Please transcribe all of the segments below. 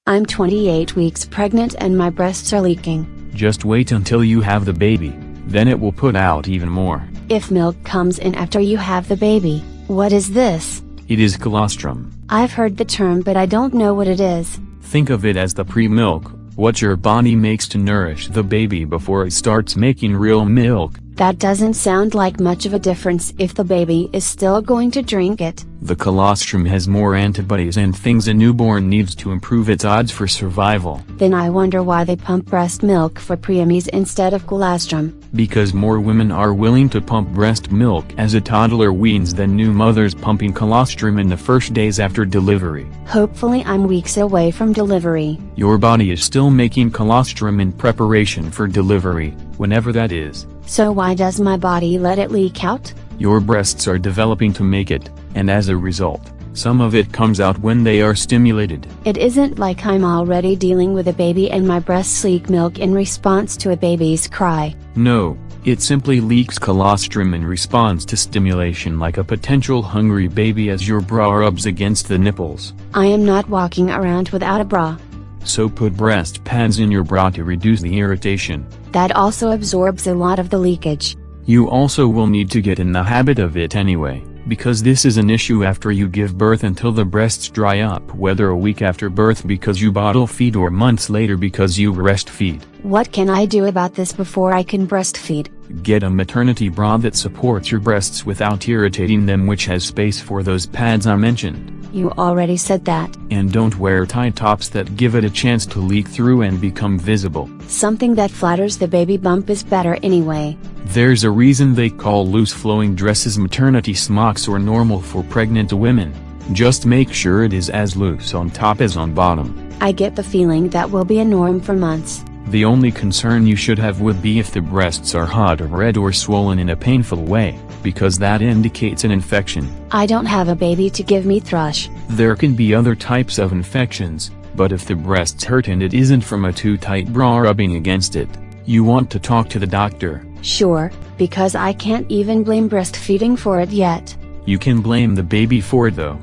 I'm 28 weeks pregnant and my breasts are leaking. Just wait until you have the baby, then it will put out even more. If milk comes in after you have the baby, what is this? It is colostrum. I've heard the term but I don't know what it is. Think of it as the pre-milk, what your body makes to nourish the baby before it starts making real milk. That doesn't sound like much of a difference if the baby is still going to drink it. The colostrum has more antibodies and things a newborn needs to improve its odds for survival. Then I wonder why they pump breast milk for preemies instead of colostrum. Because more women are willing to pump breast milk as a toddler weans than new mothers pumping colostrum in the first days after delivery. Hopefully I'm weeks away from delivery. Your body is still making colostrum in preparation for delivery, whenever that is. So why does my body let it leak out? Your breasts are developing to make it, and as a result, some of it comes out when they are stimulated. It isn't like I'm already dealing with a baby and my breasts leak milk in response to a baby's cry. No, it simply leaks colostrum in response to stimulation like a potential hungry baby as your bra rubs against the nipples. I am not walking around without a bra. So put breast pads in your bra to reduce the irritation. That also absorbs a lot of the leakage. You also will need to get in the habit of it anyway, because this is an issue after you give birth until the breasts dry up, whether a week after birth because you bottle feed or months later because you breastfeed. What can I do about this before I can breastfeed? Get a maternity bra that supports your breasts without irritating them, which has space for those pads I mentioned. You already said that. And don't wear tight tops that give it a chance to leak through and become visible. Something that flatters the baby bump is better anyway. There's a reason they call loose-flowing dresses maternity smocks or normal for pregnant women. Just make sure it is as loose on top as on bottom. I get the feeling that will be a norm for months. The only concern you should have would be if the breasts are hot or red or swollen in a painful way, because that indicates an infection. I don't have a baby to give me thrush. There can be other types of infections, but if the breasts hurt and it isn't from a too tight bra rubbing against it, you want to talk to the doctor. Sure, because I can't even blame breastfeeding for it yet. You can blame the baby for it though.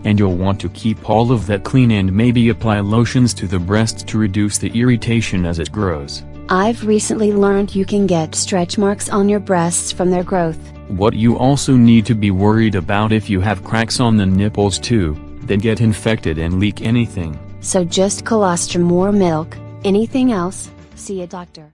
And you'll want to keep all of that clean and maybe apply lotions to the breast to reduce the irritation as it grows. I've recently learned you can get stretch marks on your breasts from their growth. What you also need to be worried about if you have cracks on the nipples too, that get infected and leak anything. So just colostrum or milk. Anything else? See a doctor.